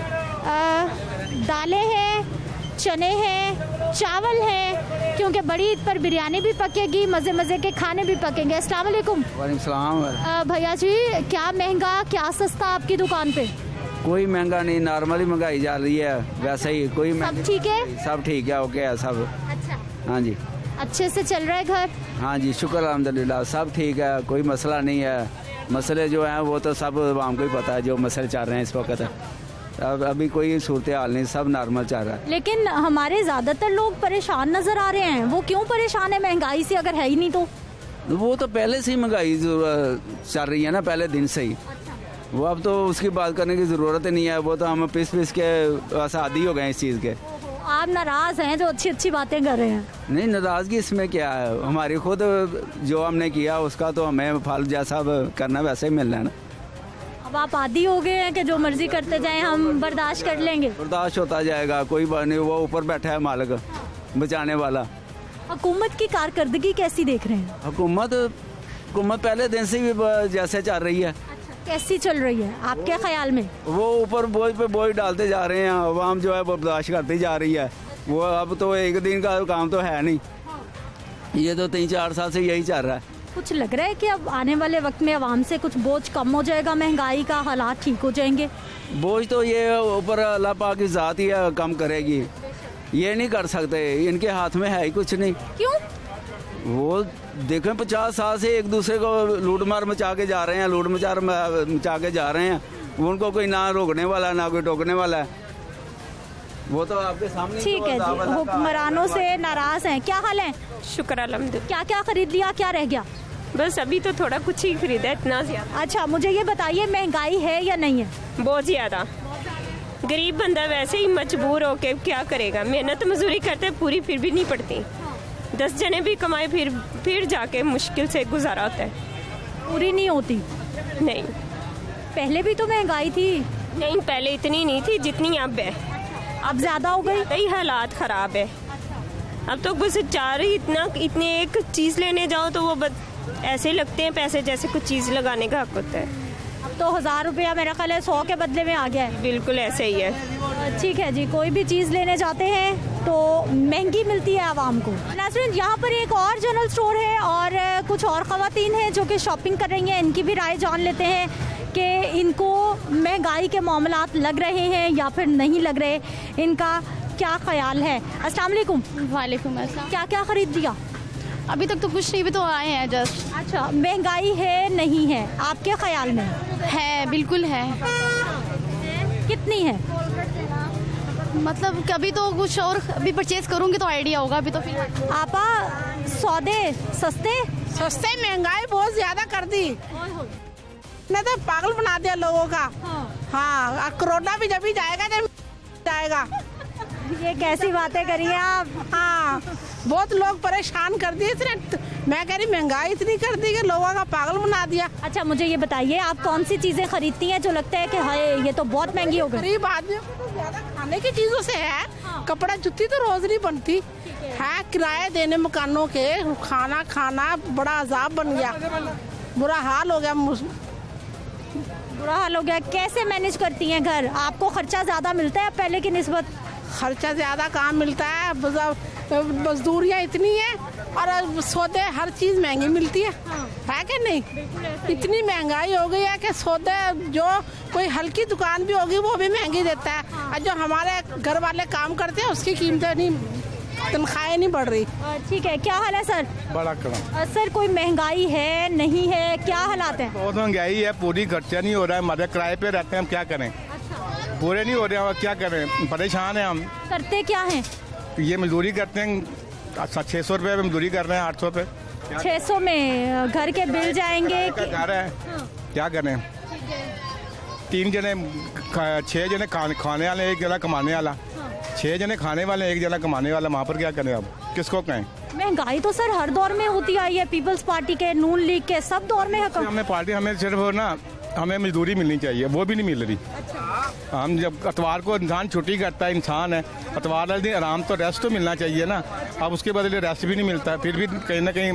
दालें हैं, चने हैं, चावल हैं, क्योंकि बड़ी ईद पर बिरयानी भी पकेगी, मज़े मज़े के खाने भी पकेंगे। अस्सलाम वालेकुम।
वालेकुम सलाम।
भैया जी, क्या महंगा क्या सस्ता आपकी दुकान पे?
कोई महंगा नहीं, नॉर्मली महंगाई जा रही है, वैसे ही कोई
सब ठीक है?
सब ठीक है, ओके है सब।
अच्छा,
हाँ जी,
अच्छे से चल रहा है घर?
हाँ जी, शुक्र अल्हम्दुलिल्लाह, सब ठीक है, कोई मसला नहीं है। मसले जो हैं वो तो सब आवाम को ही पता है, जो मसले चल रहे हैं इस वक्त। अब अभी कोई सूरत हाल नहीं, सब नॉर्मल चल रहा है।
लेकिन हमारे ज़्यादातर लोग परेशान नज़र आ रहे हैं, वो क्यों परेशान है महंगाई से, अगर है ही नहीं तो? वो
तो पहले से ही महंगाई चल रही है ना, पहले दिन से ही। वो अब तो उसकी बात करने की ज़रूरत ही नहीं है, वो तो हम पिस के आदी हो गए इस चीज़ के।
आप नाराज़ हैं जो अच्छी अच्छी बातें कर रहे हैं?
नहीं, नाराज़गी इसमें क्या है, हमारी खुद जो हमने किया उसका तो हमें फल जैसा करना वैसे ही मिलना है ना।
अब आप आदी हो गए हैं कि जो मर्जी करते जाएं, हम बर्दाश्त कर लेंगे?
बर्दाश्त होता जाएगा, कोई बात नहीं, वो ऊपर बैठा है मालिक बचाने वाला।
हुकूमत की कारकर्दगी कैसी देख रहे हैं?
हुकूमत पहले दिन से भी जैसे चल रही है।
कैसी चल रही है आपके ख्याल में?
वो ऊपर बोझ पे बोझ डालते जा रहे हैं, आवाम जो है वो बर्दाश्त करती जा रही है। वो अब तो एक दिन का काम तो है नहीं, ये तो 3-4 साल से यही चल रहा है।
कुछ लग रहा है कि अब आने वाले वक्त में आवाम से कुछ बोझ कम हो जाएगा, महंगाई का हालात ठीक हो जाएंगे?
बोझ तो ये ऊपर अल्लाह पाक की ज़ात ही है, कम करेगी, ये नहीं कर सकते, इनके हाथ में है ही कुछ नहीं।
क्यों?
वो देखें 50 साल से एक दूसरे को लूट मार मचा के जा रहे हैं, लूट मचा के जा रहे हैं, उनको कोई ना रोकने वाला ना कोई टोकने वाला है। वो तो आपके सामने।
ठीक है जी, हुक्मरानों से नाराज हैं। क्या हाल है?
शुक्र अल्हम्दुलिल्लाह।
क्या क्या खरीद लिया, क्या रह गया?
बस अभी तो थोड़ा कुछ ही खरीदा, इतना ज्यादा।
अच्छा, मुझे ये बताइए महंगाई है या नहीं है?
बहुत ज्यादा। गरीब बंदा वैसे ही मजबूर होके क्या करेगा, मेहनत मजदूरी करते पूरी फिर भी नहीं पड़ती, 10 जने भी कमाए फिर जाके मुश्किल से गुजारा होता है,
पूरी नहीं होती।
नहीं,
पहले भी तो महंगाई थी।
नहीं, पहले इतनी नहीं थी जितनी अब है,
अब ज्यादा हो गई।
कई हालात खराब है, अब तो बस इतने एक चीज लेने जाओ तो वो ऐसे लगते हैं पैसे जैसे कुछ चीज लगाने का हक होता है।
अब तो 1000 रुपया मेरा ख्याल है 100 के बदले में आ गया है।
बिल्कुल ऐसे ही है।
ठीक है जी, कोई भी चीज़ लेने जाते हैं तो महंगी मिलती है आवाम को। नाज़रीन, यहाँ पर एक और जनरल स्टोर है और कुछ और ख़वातीन हैं जो कि शॉपिंग कर रही हैं, इनकी भी राय जान लेते हैं कि इनको महंगाई के मामलात लग रहे हैं या फिर नहीं लग रहे, इनका क्या ख्याल है। अस्सलाम वालेकुम।
वालेकुम अस्सलाम।
क्या क्या खरीद लिया?
अभी तक तो कुछ नहीं, भी तो आए हैं जस्ट।
अच्छा, महंगाई है नहीं है आपके ख्याल में?
है, बिल्कुल है।
कितनी है?
मतलब कभी तो कुछ और अभी परचेज करूंगी तो आइडिया होगा, अभी तो फिर।
आपा सौदे सस्ते
महंगाई बहुत ज्यादा कर दी, नहीं तो पागल बना दिया लोगों का। हाँ, कोरोना भी जब ही जाएगा।
ये कैसी बातें करी हैं आप?
हाँ, बहुत लोग परेशान कर दिए इतने, मैं कह रही महंगाई इतनी कर दी कि लोगों का पागल बना दिया।
अच्छा, मुझे ये बताइए आप कौन सी चीजें खरीदती हैं जो लगता है कि हाय ये तो बहुत महंगी हो गई?
गरीब आदमियों को तो ज्यादा खाने की चीजों से है। कपड़ा जुत्ती तो रोज नहीं बनती है, किराए देने मकानों के, खाना बड़ा अजाब बन गया, बुरा हाल हो गया।
कैसे मैनेज करती हैं घर? आपको खर्चा ज्यादा मिलता है पहले की निस्बत?
खर्चा ज्यादा काम मिलता है, मजदूरियाँ इतनी है और सौदे हर चीज महंगी मिलती है कि नहीं? इतनी महंगाई हो गई है कि सौदे जो कोई हल्की दुकान भी होगी वो भी महंगी देता है, और जो हमारे घर वाले काम करते हैं उसकी कीमतें नहीं, तनख्वाहें नहीं बढ़ रही।
ठीक है, क्या हाल है सर?
बड़ा कदम।
सर, कोई महंगाई है नहीं है, क्या हालात है?
बहुत महंगाई है, पूरी खर्चा नहीं हो रहा है, हमारे किराए पे रहते हैं, हम क्या करें? पूरे नहीं हो रहे हैं, क्या करें, परेशान हैं हम।
करते क्या हैं?
ये मजदूरी करते हैं, 600 रुपये मजदूरी कर रहे हैं, 800 पे।
600 में घर के बिल जाएंगे।
घर है, क्या करें? 3 जने 6 जने खाने वाले, 1 जना कमाने वाला, 6 जने खाने वाले, 1 जना कमाने वाला, वहाँ पर क्या करें? अब किसको कहें?
महंगाई तो सर हर दौर में होती आई है, पीपल्स पार्टी के, नून लीग के, सब दौर में है।
हमें पार्टी, हमें सिर्फ ना हमें मजदूरी मिलनी चाहिए, वो भी नहीं मिल रही। हम जब अतवार को इंसान छुट्टी करता है, इंसान है, अतवार वाले दिन आराम तो रेस्ट तो मिलना चाहिए ना, अब उसके बदले रेस्ट भी नहीं मिलता, फिर भी कहीं ना कहीं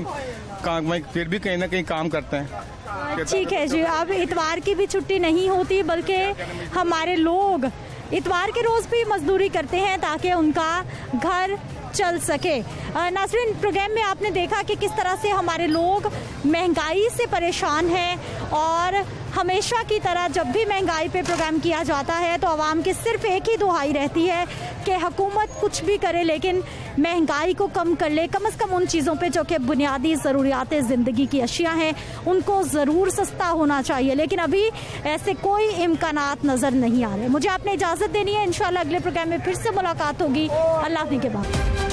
फिर भी कहीं ना कहीं काम करते हैं।
ठीक है जी, अब इतवार की भी छुट्टी नहीं होती, बल्कि हमारे लोग इतवार के रोज भी मजदूरी करते हैं ताकि उनका घर चल सके। नाज़रीन, प्रोग्राम में आपने देखा कि किस तरह से हमारे लोग महंगाई से परेशान हैं और हमेशा की तरह जब भी महंगाई पे प्रोग्राम किया जाता है तो आवाम की सिर्फ एक ही दुहाई रहती है कि हुकूमत कुछ भी करे लेकिन महंगाई को कम कर ले, कम से कम उन चीज़ों पे जो कि बुनियादी ज़रूरियात ज़िंदगी की अशिया हैं उनको ज़रूर सस्ता होना चाहिए, लेकिन अभी ऐसे कोई इम्कानात नज़र नहीं आ रहे। मुझे आपने इजाज़त देनी है, इंशाल्लाह अगले प्रोग्राम में फिर से मुलाकात होगी। अल्लाह हाफ़िज़ के बाद।